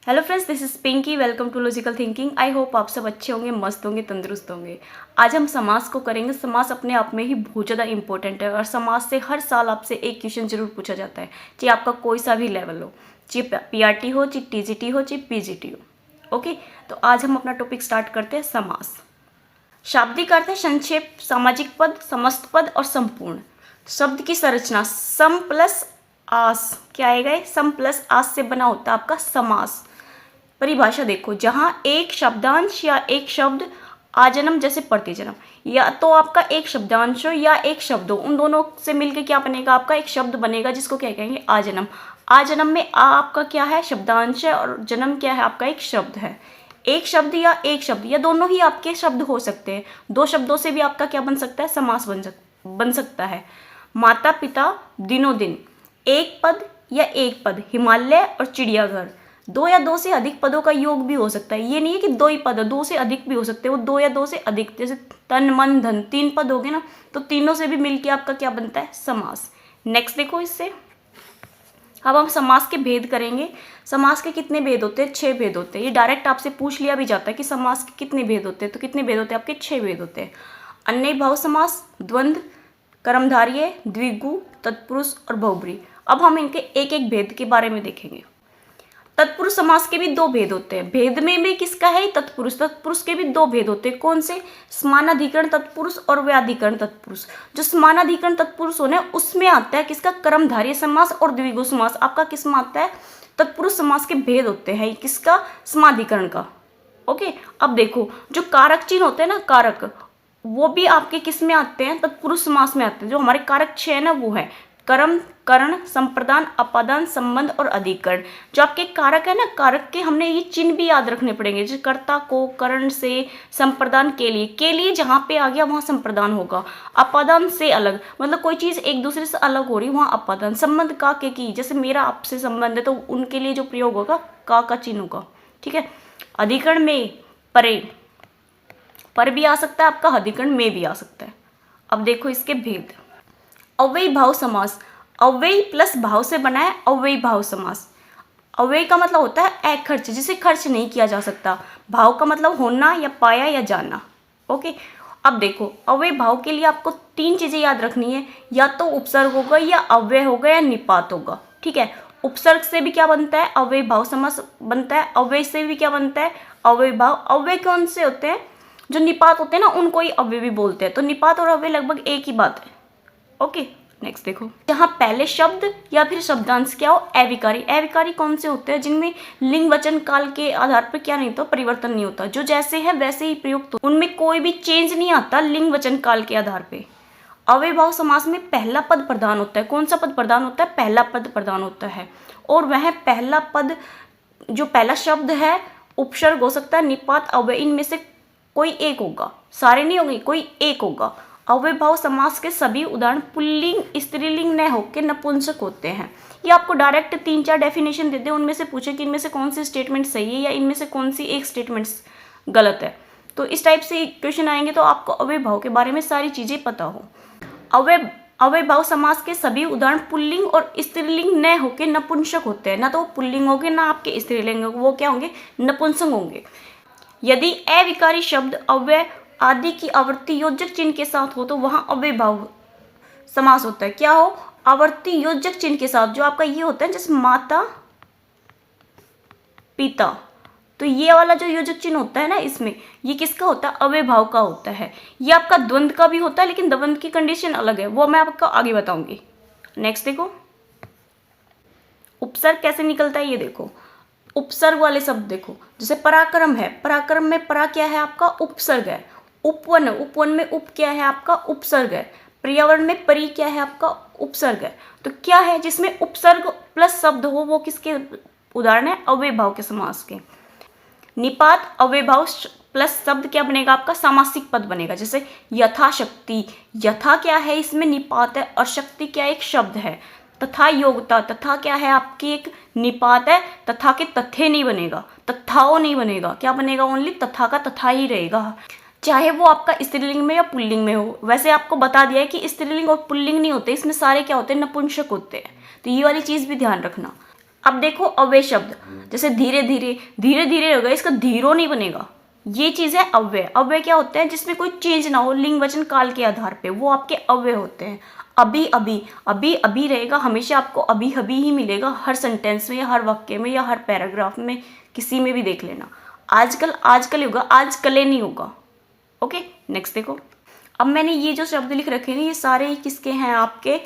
Hello friends, this is Pinky. Welcome to logical thinking. I hope आप सब अच्छे होंगे, मस्त होंगे, तंदुरुस्त होंगे। आज हम समास को करेंगे। समास अपने आप में ही बहुत ज़्यादा इंपॉर्टेंट है और समास से हर साल आपसे एक क्वेश्चन जरूर पूछा जाता है, चाहे आपका कोई सा भी लेवल हो, चाहे पीआरटी हो, चाहे टीजीटी हो, चाहे पीजीटी हो। ओके, तो आज हम अपना टॉपिक स्टार्ट करते हैं। समास शाब्दिक अर्थ है संक्षेप, सामाजिक पद, समस्त पद और संपूर्ण। शब्द की संरचना सम प्लस आस, क्या आएगा? सम प्लस आस से बना होता है आपका समास। परिभाषा देखो, जहां एक शब्दांश या एक शब्द आजन्म जैसे प्रतिजन्म, या तो आपका एक शब्दांश हो या एक शब्द हो, उन दोनों से मिलकर क्या बनेगा? आपका एक शब्द बनेगा जिसको क्या कहेंगे? आजन्म। आजन्म में आ आपका क्या है? शब्दांश है, और जन्म क्या है? आपका एक शब्द है। एक शब्द या दोनों ही आपके शब्द हो सकते हैं। दो शब्दों से भी आपका क्या बन सकता है? समास बन सकता है। माता पिता, दिनों दिन। एक पद या एक पद, हिमालय और चिड़ियाघर। दो या दो से अधिक पदों का योग भी हो सकता है। ये नहीं है कि दो ही पद है, दो से अधिक भी हो सकते हैं। वो दो या दो से अधिक, जैसे तन मन धन, तीन पद हो गए ना, तो तीनों से भी मिलके आपका क्या बनता है? समास। नेक्स्ट देखो, इससे अब हम समास के भेद करेंगे। समास के कितने भेद होते हैं? 6 भेद होते हैं। ये डायरेक्ट आपसे पूछ लिया भी जाता है कि समास के कितने भेद होते हैं, तो कितने भेद होते हैं? आपके 6 भेद होते हैं। अन्य भाव समास, द्वंद्व, कर्मधारय, द्विगु, तत्पुरुष और बहुब्री। अब हम इनके एक एक भेद के बारे में देखेंगे। तत्पुरुष समास के भी 2 भेद होते हैं। भेद में भी किसका है? तत्पुरुष। तत्पुरुष के भी 2 भेद होते हैं। कौन से? समानाधिकरण तत्पुरुष और व्याधिकरण तत्पुरुष। जो समानाधिकरण तत्पुरुष होने उसमें आता है किसका? कर्मधारय समास और द्विगु समास। आपका किस में आता है? तत्पुरुष समास के भेद होते हैं। किसका? समाधिकरण का। ओके, अब देखो, जो कारक चिन्ह होते हैं ना, कारक, वो भी आपके किस में आते हैं? तत्पुरुष समास में आते हैं। जो हमारे कारक 6 है ना, वो है कर्म, करण, संप्रदान, अपादान, संबंध और अधिकरण। जो आपके कारक है ना, कारक के हमने ये चिन्ह भी याद रखने पड़ेंगे। जैसे कर्ता को करण से, संप्रदान के लिए जहाँ पे आ गया वहाँ संप्रदान होगा। अपादान से अलग, मतलब कोई चीज़ एक दूसरे से अलग हो रही, वहाँ अपादान। संबंध का के की, जैसे मेरा आपसे संबंध है तो उनके लिए जो प्रयोग होगा का चिन्ह होगा। ठीक है। अधिकरण में परे, पर भी आ सकता है आपका, अधिकरण में भी आ सकता है। अब देखो इसके भेद। अव्ययी भाव समास, अव्ययी प्लस भाव से बना है अव्ययी भाव समास। अव्ययी का मतलब होता है अखर्च, जिसे खर्च नहीं किया जा सकता। भाव का मतलब होना या पाया या जाना। ओके, अब देखो, अव्ययी भाव के लिए आपको 3 चीजें याद रखनी है। या तो उपसर्ग होगा, या अव्यय होगा, या निपात होगा। ठीक है। उपसर्ग से भी क्या बनता है? अव्ययी भाव समास बनता है। अव्यय से भी क्या बनता है? अव्ययी भाव। अव्यय कौन से होते हैं? जो निपात होते हैं ना, उनको ही अव्यय भी बोलते हैं। तो निपात और अव्यय लगभग एक ही बात है। ओके, नेक्स्ट देखो, जहां पहले शब्द या फिर शब्दांश क्या हो? अविकारी। अविकारी कौन से होते हैं? जिनमें लिंग वचन काल के आधार पर क्या नहीं होता? परिवर्तन नहीं होता। जो जैसे है वैसे ही प्रयुक्त, उनमें कोई भी चेंज नहीं आता लिंग वचन काल के आधार पे। अव्ययभाव समास में पहला पद प्रधान होता है। कौन सा पद प्रधान होता है? पहला पद प्रधान होता है। और वह पहला पद, जो पहला शब्द है, उपसर्ग हो सकता है, निपात, अव्यय, इनमें से कोई एक होगा। सारे नहीं होंगे, कोई एक होगा। अव्ययभाव समास के सभी उदाहरण पुल्लिंग, स्त्रीलिंग न होकर नपुंसक होते हैं। ये आपको डायरेक्ट 3-4 डेफिनेशन देते हैं, उनमें से पूछे कि इनमें से कौन सी स्टेटमेंट सही है या इनमें से कौन सी एक स्टेटमेंट गलत है। तो इस टाइप से क्वेश्चन आएंगे तो आपको अव्ययभाव के बारे में सारी चीजें पता हो। अव्ययभाव समास के सभी उदाहरण पुल्लिंग और स्त्रीलिंग न होकर नपुंसक होते हैं। ना तो वो पुल्लिंग होंगे, ना आपके स्त्रीलिंग होंगे, वो क्या होंगे? नपुंसक होंगे। यदि अविकारी शब्द अव्यय आदि की आवर्ती योजक चिन्ह के साथ हो तो वहां अव्ययभाव समास होता है। क्या हो? आवर्ती योजक चिन्ह के साथ। जो आपका ये होता है, जैसे माता पिता, तो ये वाला जो योजक चिन्ह होता है ना, इसमें ये किसका होता है? अव्ययभाव का होता है। ये आपका द्वंद्व का भी होता है, लेकिन द्वंद्व की कंडीशन अलग है, वो मैं आपको आगे बताऊंगी। नेक्स्ट देखो, उपसर्ग कैसे निकलता है ये देखो। उपसर्ग वाले शब्द देखो, जैसे पराक्रम है, पराक्रम में परा क्या है? आपका उपसर्ग है। उपवन, उपवन में उप क्या है? आपका उपसर्ग है। पर्यावरण में परि क्या है? आपका उपसर्ग है। तो क्या है जिसमें उपसर्ग प्लस शब्द हो, वो किसके उदाहरण है? अव्ययभाव के समास के। निपात, अव्ययभाव प्लस शब्द क्या बनेगा? आपका सामासिक पद बनेगा। जैसे यथाशक्ति, यथा क्या है? इसमें निपात है, और शक्ति क्या? एक शब्द है। तथा योग्यता, तथा क्या है? आपकी एक निपात है। तथा के तथे नहीं बनेगा, तथाओ नहीं बनेगा। क्या बनेगा? ओनली तथा का तथा ही रहेगा, चाहे वो आपका स्त्रीलिंग में या पुल्लिंग में हो। वैसे आपको बता दिया है कि स्त्रीलिंग और पुल्लिंग नहीं होते, इसमें सारे क्या होते हैं? नपुंसक होते हैं। तो ये वाली चीज भी ध्यान रखना। अब देखो अव्यय शब्द, जैसे धीरे धीरे, धीरे धीरे होगा, इसका धीरो नहीं बनेगा। ये चीज है अव्यय। अव्यय क्या होता है? जिसमें कोई चेंज ना हो लिंग वचन काल के आधार पे, वो आपके अव्यय होते हैं। अभी अभी, अभी अभी रहेगा, हमेशा आपको अभी अभी ही मिलेगा, हर सेंटेंस में या हर वाक्य में या हर पैराग्राफ में, किसी में भी देख लेना। आजकल, आजकल ही होगा, आजकल नहीं होगा। ओके, नेक्स्ट देखो। अब मैंने ये जो शब्द लिख रखे हैं ये सारे ही किसके हैं? आपके,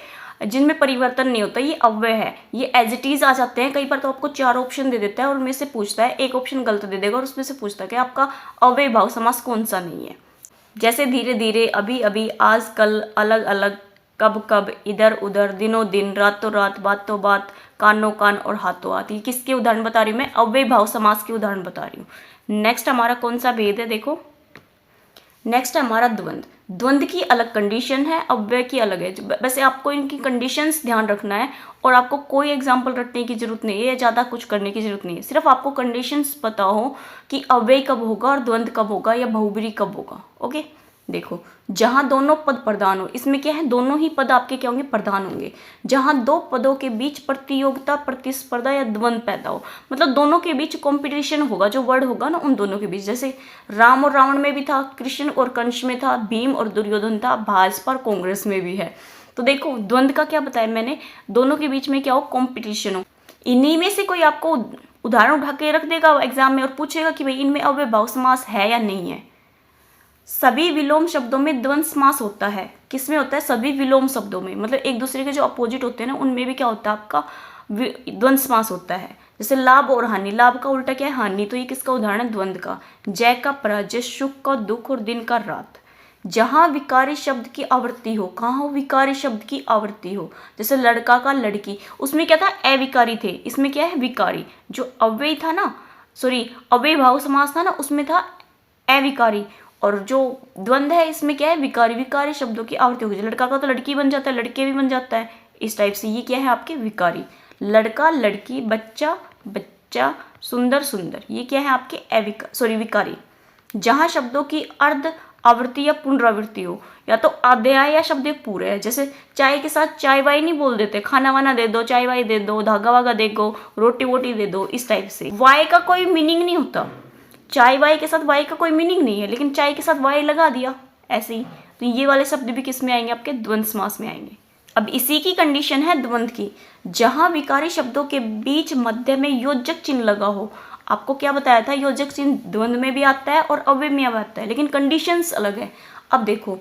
जिनमें परिवर्तन नहीं होता, ये अव्यय है, ये एज इट इज आ जाते हैं। कई बार तो आपको 4 ऑप्शन दे देता है और उनमें से पूछता है, एक ऑप्शन गलत दे देगा और उसमें से पूछता है कि आपका अव्यय भाव समास कौन सा नहीं है। जैसे धीरे धीरे, अभी अभी, आज कल, अलग अलग, कब कब, इधर उधर, दिनों दिन, रातों रात, बातों बात, कानों कान और हाथों हाथ। ये किसके उदाहरण बता रही हूँ मैं? अव्यय भाव समास के उदाहरण बता रही हूँ। नेक्स्ट हमारा कौन सा भेद है? देखो, नेक्स्ट है हमारा द्वंद। द्वंद की अलग कंडीशन है, अव्यय की अलग है। वैसे आपको इनकी कंडीशंस ध्यान रखना है और आपको कोई एग्जाम्पल रटने की जरूरत नहीं है या ज़्यादा कुछ करने की जरूरत नहीं है। सिर्फ आपको कंडीशंस पता हो कि अव्यय कब होगा और द्वंद कब होगा या बहुब्री कब होगा। ओके, देखो, जहां दोनों पद प्रधान हो, इसमें क्या है? दोनों ही पद आपके क्या होंगे? प्रधान होंगे। जहां दो पदों के बीच प्रतियोगिता, प्रतिस्पर्धा या द्वंद पैदा हो, मतलब दोनों के बीच कंपटीशन होगा, जो वर्ड होगा ना उन दोनों के बीच। जैसे राम और रावण में भी था, कृष्ण और कंस में था, भीम और दुर्योधन था, भाजपा और कांग्रेस में भी है। तो देखो, द्वंद का क्या बताया मैंने? दोनों के बीच में क्या हो? कॉम्पिटिशन हो। इन्हीं में से कोई आपको उदाहरण उठा के रख देगा एग्जाम में और पूछेगा कि भाई इनमें अव्यय भाव समास है या नहीं है। सभी विलोम शब्दों में द्वंद्व समास होता है। किसमें होता है? सभी विलोम शब्दों में, मतलब एक दूसरे के जो अपोजिट होते हैं ना, उनमें भी क्या होता है? आपका द्वंद्व समास होता है। जैसे लाभ और हानि, लाभ का उल्टा क्या है? हानि। तो ये किसका उदाहरण है? द्वंद्व का। जय का पराजय, सुख का दुख और दिन का रात। जहां विकारी शब्द की आवृत्ति हो, कहाँ हो? विकारी शब्द की आवृत्ति हो। जैसे लड़का का लड़की, उसमें क्या था? अविकारी थे, इसमें क्या है? विकारी। जो अव्यय था ना, सॉरी, अव्यय भाव समास था ना, उसमें था अविकारी। और जो द्वंद्व है इसमें क्या है? विकारी। विकारी शब्दों की आवृत्ति होगी। लड़का का तो लड़की बन जाता है, लड़के भी बन जाता है, इस टाइप से। ये क्या है? आपके विकारी। लड़का लड़की, बच्चा बच्चा, सुंदर सुंदर, ये क्या है? आपके विकारी। जहां शब्दों की अर्ध आवृत्ति या पुनरावृत्ति हो, या तो अध्याय या शब्द पूरे है। जैसे चाय के साथ चाय वाई नहीं बोल देते, खाना वाना दे दो, चाय वाई दे दो, धागा वागा दे दो, रोटी वोटी दे दो, इस टाइप से। वाई का कोई मीनिंग नहीं होता, चाय वाई के साथ वाई का कोई मीनिंग नहीं है, लेकिन चाय के साथ वाई लगा दिया ऐसे ही। तो ये वाले शब्द भी किस में आएंगे? आपके द्वंद्व समास में आएंगे। अब इसी की कंडीशन है द्वंद्व की, जहां विकारी शब्दों के बीच मध्य में योजक चिन्ह लगा हो। आपको क्या बताया था? योजक चिन्ह द्वंद्व में भी आता है और अव्यय में भी आता है, लेकिन कंडीशंस अलग है। अब देखो,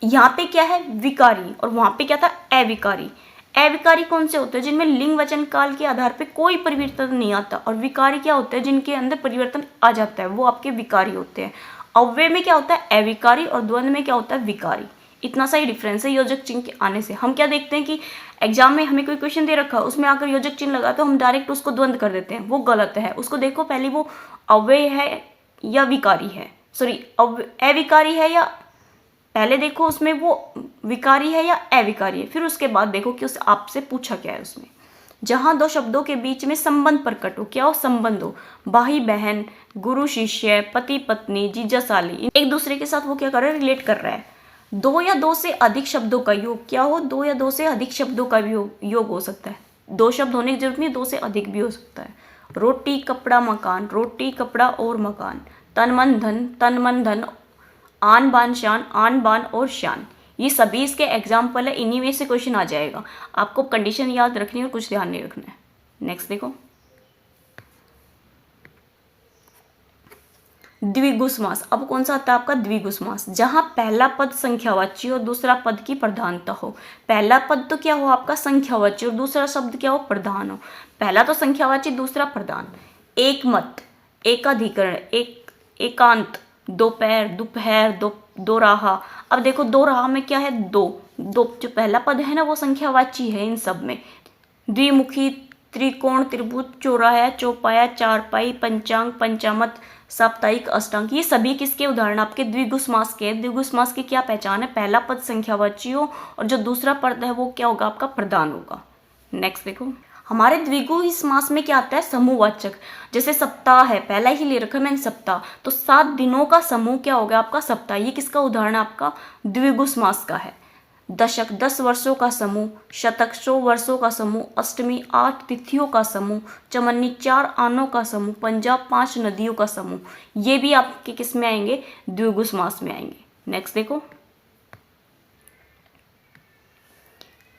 यहाँ पे क्या है? विकारी, और वहां पे क्या था? अविकारी। अविकारी कौन से होते हैं? जिनमें लिंग वचन काल के आधार पे कोई परिवर्तन नहीं आता। और विकारी क्या होते हैं? जिनके अंदर परिवर्तन आ जाता है, वो आपके विकारी होते हैं। अव्यय में क्या होता है? अविकारी, और द्वंद्व में क्या होता है? विकारी। इतना सा ही डिफरेंस है योजक चिन्ह के आने से। हम क्या देखते हैं कि एग्जाम में हमें कोई क्वेश्चन दे रखा है, उसमें आकर योजक चिन्ह लगा तो हम डायरेक्ट उसको द्वंद्व कर देते हैं, वो गलत है। उसको देखो पहले वो अव्यय है या विकारी है, सॉरी अविकारी है, या पहले देखो उसमें वो विकारी है या अविकारी है, फिर उसके बाद देखो कि उस आपसे पूछा क्या है उसमें। जहां दो शब्दों के बीच में संबंध प्रकट हो, क्या हो? संबंध हो। भाई बहन, गुरु शिष्य, पति पत्नी, जीजा साली, एक दूसरे के साथ वो क्या कर रहा है? रिलेट कर रहा है। दो या दो से अधिक शब्दों का योग, क्या हो? दो या दो से अधिक शब्दों का भी योग हो सकता है। दो शब्द होने की जरूरत नहीं, दो से अधिक भी हो सकता है। रोटी कपड़ा मकान, रोटी कपड़ा और मकान। तन मन धन, तन मन धन। आन बान शान, आन बान और शान। ये सभी इसके एग्जाम्पल है, इन्हीं में से क्वेश्चन आ जाएगा। आपको कंडीशन याद रखनी है और कुछ ध्यान नहीं रखना है। नेक्स्ट देखो, द्विगु समास। अब कौन सा आता है आपका? द्विगु समास। जहां पहला पद संख्यावाची और दूसरा पद की प्रधानता हो। पहला पद तो क्या हो? आपका संख्यावाची, और दूसरा शब्द क्या हो? प्रधान हो। पहला तो संख्यावाची, दूसरा प्रधान। एक मत, एकाधिकरण, एकांत, दोपहर, दोपहर, दो राहा। अब देखो दो राहा में क्या है? दो जो पहला पद है ना वो संख्यावाची है इन सब में। द्विमुखी, त्रिकोण, त्रिभुज, चौराहा, चौपाया, चारपाई, पंचांग, पंचामत, साप्ताहिक, अष्टांग, ये सभी किसके उदाहरण? आपके द्विगु समास के। द्विगु समास की क्या पहचान है? पहला पद संख्यावाची हो और जो दूसरा पद है वो क्या होगा? आपका प्रधान होगा। नेक्स्ट देखो, हमारे द्विगु समास में क्या आता है? समूहवाचक। जैसे सप्ताह है, पहला ही ले रखा है मैंने सप्ताह, तो 7 दिनों का समूह क्या होगा? आपका सप्ताह। ये किसका उदाहरण है? आपका द्विगु समास का है। दशक 10 वर्षों का समूह, शतक 100 वर्षों का समूह, अष्टमी 8 तिथियों का समूह, चमन्नी 4 आनों का समूह, पंजाब 5 नदियों का समूह। ये भी आपके किस में आएंगे, द्विगु समास में आएंगे। नेक्स्ट देखो,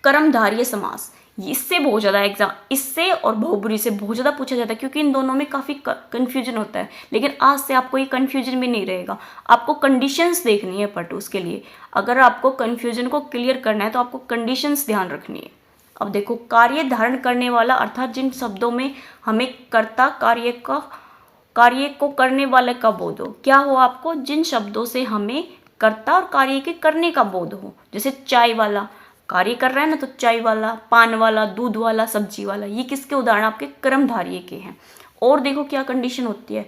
कर्मधारय समास। इससे बहुत ज़्यादा एग्जाम, इससे और बहुब्रीहि से बहुत ज़्यादा पूछा जाता है, क्योंकि इन दोनों में काफ़ी कन्फ्यूजन होता है। लेकिन आज से आपको ये कन्फ्यूजन भी नहीं रहेगा। आपको कंडीशंस देखनी है बट उसके लिए, अगर आपको कन्फ्यूजन को क्लियर करना है तो आपको कंडीशंस ध्यान रखनी है। अब देखो, कार्य धारण करने वाला, अर्थात जिन शब्दों में हमें कर्ता कार्य को करने वाले का बोध हो। क्या हो आपको, जिन शब्दों से हमें कर्ता और कार्य के करने का बोध हो। जैसे चाय वाला कार्य कर रहा है ना, तो चाय वाला, पान वाला, दूध वाला, सब्जी वाला, ये किसके उदाहरण आपके कर्मधारय के हैं। और देखो क्या कंडीशन होती है,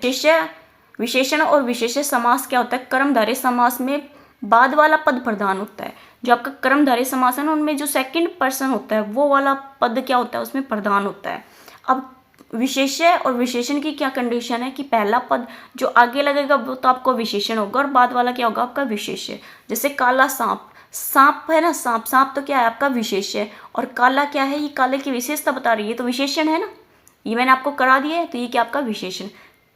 विशेषण और विशेष्य समास क्या होता है। कर्मधारय समास में बाद वाला पद प्रधान होता है। जो आपका कर्मधारय समास है ना, उनमें जो सेकंड पर्सन होता है वो वाला पद क्या होता है, उसमें प्रधान होता है। अब विशेष्य और विशेषण की क्या कंडीशन है कि पहला पद जो आगे लगेगा वो तो आपको विशेषण होगा और बाद वाला क्या होगा, आपका विशेष्य। जैसे काला सांप, सांप है ना, सांप, सांप तो क्या है, आपका विशेष्य है। और काला क्या है, ये काले की विशेषता बता रही है, तो विशेषण है ना, ये मैंने आपको करा दिया है, तो ये क्या आपका विशेषण।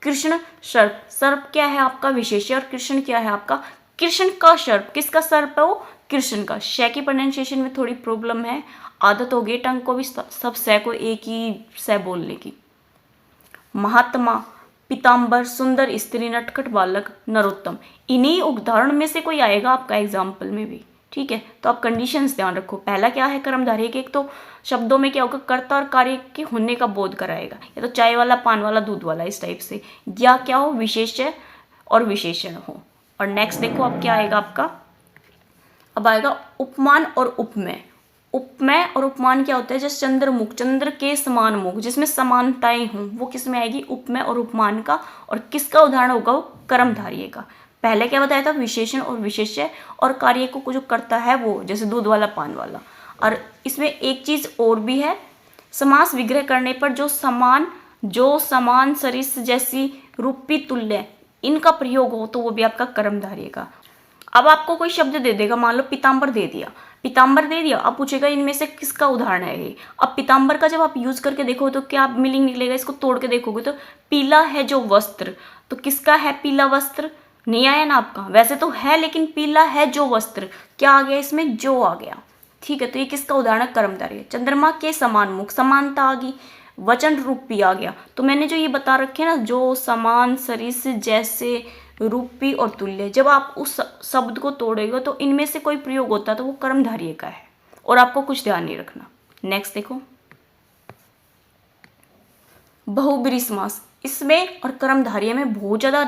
कृष्ण सर्प, सर्प क्या है आपका विशेष्य, और कृष्ण क्या है आपका, कृष्ण का सर्प। किसका सर्प है वो, कृष्ण का। श की प्रोनाउंसिएशन में थोड़ी प्रॉब्लम है, आदत हो गई टंग को भी सब स को एक ही स बोलने की। महात्मा, पीताम्बर, सुंदर स्त्री, नटखट बालक, नरोत्तम, इन्हीं उदाहरण में से कोई आएगा आपका एग्जाम्पल में भी। ठीक है, तो आप कंडीशंस ध्यान रखो। पहला क्या है, कर्मधारय के, एक तो शब्दों में क्या होगा, कर्ता और कार्य के होने का बोध कराएगा, या तो चाय वाला, पान वाला, दूध वाला, इस टाइप से, या क्या हो, विशेष्य और विशेषण हो। और नेक्स्ट देखो अब क्या आएगा आपका, अब आएगा उपमान और उपमेय। उपमेय और उपमान क्या होता है, जैसे चंद्रमुख, चंद्र के समान मुख, जिसमें समानताएं हों, वो किस में आएगी, उपमेय और उपमान का। और किसका उदाहरण होगा, वो कर्मधारय का। पहले क्या बताया था, विशेषण और विशेष्य और कार्य को जो करता है वो, जैसे दूध वाला, पान वाला। और इसमें एक चीज और भी है, समास विग्रह करने पर जो समान सरिस जैसी रूपी तुल्य इनका प्रयोग हो तो वो भी आपका कर्मधारय का। अब आपको कोई शब्द दे देगा, मान लो पीताम्बर दे दिया, पीताम्बर दे दिया, अब पूछेगा इनमें से किसका उदाहरण है ये। अब पीताम्बर का जब आप यूज करके देखो तो क्या मीनिंग निकलेगा, इसको तोड़ के देखोगे तो पीला है जो वस्त्र, तो किसका है पीला वस्त्र, नहीं आया ना आपका, वैसे तो है लेकिन पीला है जो वस्त्र, क्या आ गया इसमें, जो आ गया। ठीक है, तो ये किसका उदाहरण, कर्मधारय। चंद्रमा के समान मुख, समानता आ गई, वचन रूपी आ गया। तो मैंने जो ये बता रखे ना, जो समान सरिस जैसे रूपी और तुल्य, जब आप उस शब्द को तोड़ेगा तो इनमें से कोई प्रयोग होता है तो वो कर्मधारय का है, और आपको कुछ ध्यान नहीं रखना। नेक्स्ट देखो, बहुब्रीहि समास। इसमें और कर्मधारय में बहुत ज़्यादा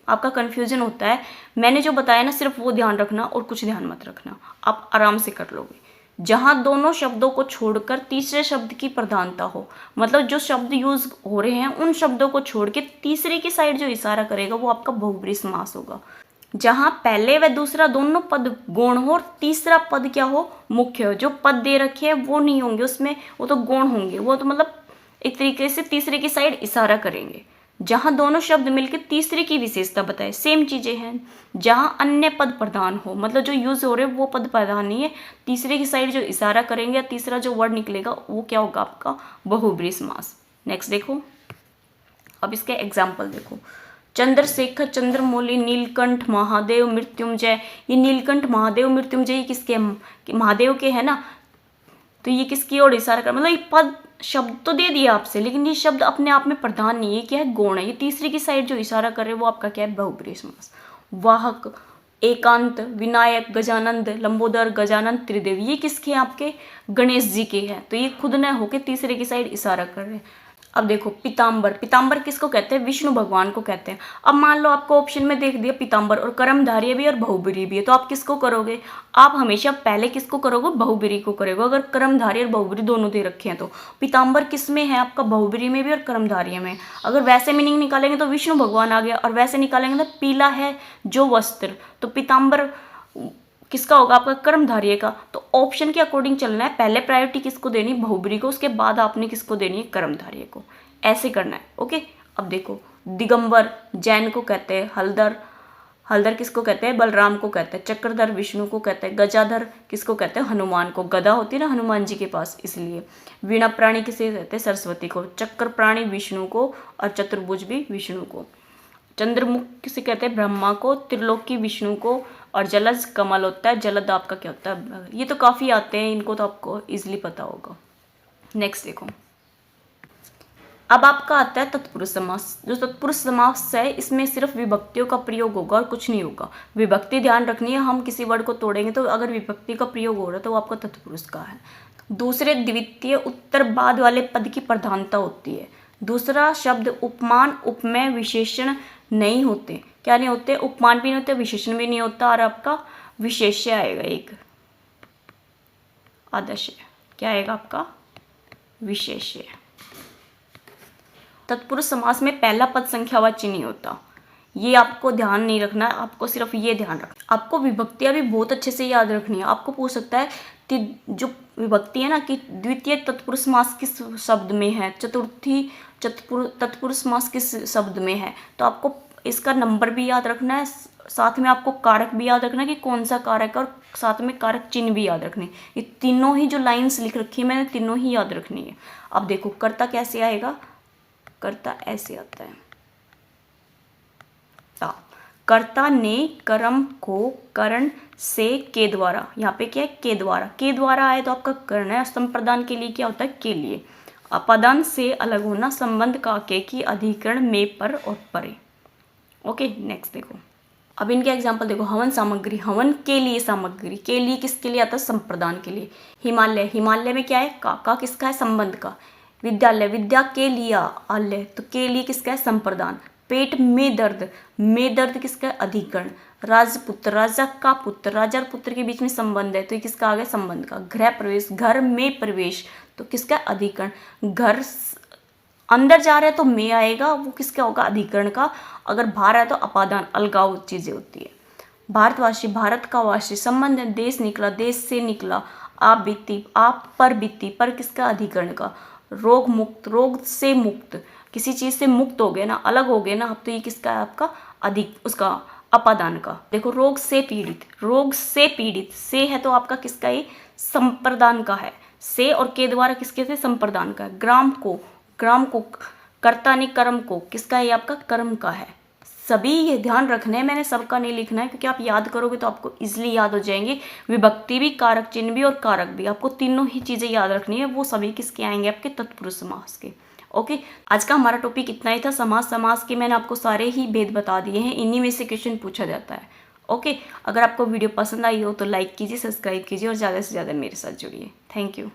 आपका कंफ्यूजन होता है। मैंने जो बताया ना, सिर्फ वो ध्यान रखना और कुछ ध्यान मत रखना, आप आराम से कर लोगे। जहाँ दोनों शब्दों को छोड़कर तीसरे शब्द की प्रधानता हो, मतलब जो शब्द यूज हो रहे हैं उन शब्दों को छोड़ के तीसरे की साइड जो इशारा करेगा वो आपका बहुब्रीहि समास होगा। जहाँ पहले व दूसरा दोनों पद गौण हो और तीसरा पद क्या हो, मुख्य हो। जो पद दे रखे हैं वो नहीं होंगे उसमें, वो तो गौण होंगे, वो तो मतलब एक तरीके से तीसरे की साइड इशारा करेंगे। जहाँ दोनों शब्द मिलकर तीसरे की विशेषता बताए, सेम चीजें हैं। जहाँ अन्य पद प्रधान हो, मतलब जो यूज हो रहे हैं वो पद प्रधान नहीं है, तीसरे की साइड जो इशारा करेंगे या तीसरा जो वर्ड निकलेगा वो क्या होगा, आपका बहुब्रीहि समास। नेक्स्ट देखो, अब इसके एग्जाम्पल देखो, चंद्रशेखर, चंद्रमौली, नीलकंठ, महादेव, मृत्युंजय। ये नीलकंठ, महादेव, मृत्युंजय ये किसके, महादेव के है ना, तो ये किसकी ओर इशारा कर, मतलब ये पद शब्द तो दे दिया आपसे, लेकिन ये शब्द अपने आप में प्रधान नहीं है, क्या है, गौण है। ये तीसरी की साइड जो इशारा कर रहे हैं वो आपका क्या है, बहुब्रीहि समास। वाहक, एकांत, विनायक, गजानंद, लंबोदर, गजानंद, त्रिदेव, ये किसके हैं, आपके गणेश जी के हैं, तो ये खुद न होके तीसरे की साइड इशारा कर रहे हैं। अब देखो, पीताम्बर, पीताम्बर किसको कहते हैं, विष्णु भगवान को कहते हैं। अब मान लो आपको ऑप्शन में देख दिया पीताम्बर और कर्मधारय भी और बहुब्रीहि भी है, तो आप किसको करोगे, आप हमेशा पहले किसको करोगे, बहुब्रीहि को करोगे। अगर कर्मधारय और बहुब्रीहि दोनों दे रखे हैं तो पीताम्बर किस में है आपका, बहुब्रीहि में भी और कर्मधारय में। अगर वैसे मीनिंग निकालेंगे तो विष्णु भगवान आ गया, और वैसे निकालेंगे तो पीला है जो वस्त्र, तो पीताम्बर किसका होगा, आपका कर्मधारय का। तो ऑप्शन के अकॉर्डिंग चलना है, पहले प्रायोरिटी किसको देनी, बहुब्रीहि को, उसके बाद आपने किसको देनी है, कर्मधारय को, ऐसे करना है। ओके, अब देखो, दिगंबर, जैन को कहते हैं, हलधर किसको कहते हैं? बलराम को कहते हैं। चक्रधर विष्णु को कहते हैं। गजाधर किसको कहते हैं? हनुमान को। गदा होती है ना हनुमान जी के पास, इसलिए। वीणा प्राणी किसे कहते हैं? सरस्वती को। चक्र प्राणी विष्णु को और चतुर्भुज भी विष्णु को। चंद्रमुख किसे कहते हैं? ब्रह्मा को। त्रिलोकी विष्णु को और जलज कमल होता है। जलद आपका क्या होता है? ये तो काफ़ी आते हैं, इनको तो आपको इजीली पता होगा। नेक्स्ट देखो, अब आपका आता है तत्पुरुष समास। जो तत्पुरुष समास है इसमें सिर्फ विभक्तियों का प्रयोग होगा और कुछ नहीं होगा। विभक्ति ध्यान रखनी है, हम किसी वर्ड को तोड़ेंगे तो अगर विभक्ति का प्रयोग हो रहा है तो वो आपका तत्पुरुष का है। दूसरे द्वितीय उत्तर बाद वाले पद की प्रधानता होती है। दूसरा शब्द उपमान उपमेय विशेषण नहीं होते। क्या नहीं होते? उपमान भी नहीं होते, विशेषण भी नहीं होता, और आपका विशेष्य आएगा एक आदर्श। क्या आएगा आपका? विशेष्य। तत्पुरुष समास में पहला पद संख्यावाची नहीं होता, ये आपको ध्यान नहीं रखना है, आपको सिर्फ ये ध्यान रखना। आपको विभक्तियां भी बहुत अच्छे से याद रखनी है। आपको पूछ सकता है कि जो विभक्ति है ना कि द्वितीय तत्पुरुष समास किस शब्द में है, चतुर्थी तत्पुरुष समास किस शब्द में है, तो आपको इसका नंबर भी याद रखना है, साथ में आपको कारक भी याद रखना है कि कौन सा कारक है, और साथ में कारक चिन्ह भी याद रखने। ये तीनों ही जो लाइन्स लिख रखी है मैंने, तीनों ही याद रखनी है। अब देखो कर्ता कैसे आएगा? कर्ता ऐसे आता है। कर्ता ने कर्म को करण से के द्वारा, यहाँ पे क्या है? के द्वारा। के द्वारा आए तो आपका करण है। संप्रदान के लिए क्या होता है? के लिए। अपादान से अलग होना, संबंध का के की अधिकरण में पर और परे। ओके, नेक्स्ट देखो, अब इनके एग्जाम्पल देखो। हवन सामग्री, हवन के लिए सामग्री, के लिए किसके लिए आता है? संप्रदान के लिए। हिमालय, हिमालय में क्या है? का किसका है? संबंध का। विद्यालय, विद्या के लिए आलय, तो के लिए किसका है? संप्रदान। पेट में दर्द किसका है? अधिकरण। राजपुत्र, राजा का पुत्र, राजा और पुत्र के बीच में संबंध है तो ये किसका आ गया? संबंध का। गृह प्रवेश, घर में प्रवेश, तो किसका? अधिकरण। घर अंदर जा रहे हैं तो में आएगा, वो किसका होगा? अधिकरण का। अगर बाहर है तो अपादान, अलगाव चीजें होती है। भारतवासी, भारत का वासी, संबंध है। देश निकला, देश से निकला। आप बीती, आप पर बीती, पर किसका? अधिकरण का। रोग मुक्त, रोग से मुक्त, किसी चीज से मुक्त हो गए ना, अलग हो गए ना, अब तो ये किसका है? आपका अधिक उसका अपादान का। देखो रोग से पीड़ित, रोग से पीड़ित, से है तो आपका किसका? ये संप्रदान का है। से और के द्वारा किसके से? संप्रदान का है। ग्राम को, ग्राम को, कर्ता ने कर्म को, किसका? ये आपका कर्म का है। सभी ये ध्यान रखना है, मैंने सबका नहीं लिखना है क्योंकि आप याद करोगे तो आपको इजीली याद हो जाएंगे। विभक्ति भी, कारक चिन्ह भी और कारक भी, आपको तीनों ही चीजें याद रखनी है। वो सभी किसके आएंगे? आपके तत्पुरुष समास के। ओके, आज का हमारा टॉपिक इतना ही था। समास के मैंने आपको सारे ही भेद बता दिए हैं, इन्हीं में से क्वेश्चन पूछा जाता है। ओके, अगर आपको वीडियो पसंद आई हो तो लाइक कीजिए, सब्सक्राइब कीजिए और ज़्यादा से ज़्यादा मेरे साथ जुड़िए। Thank you.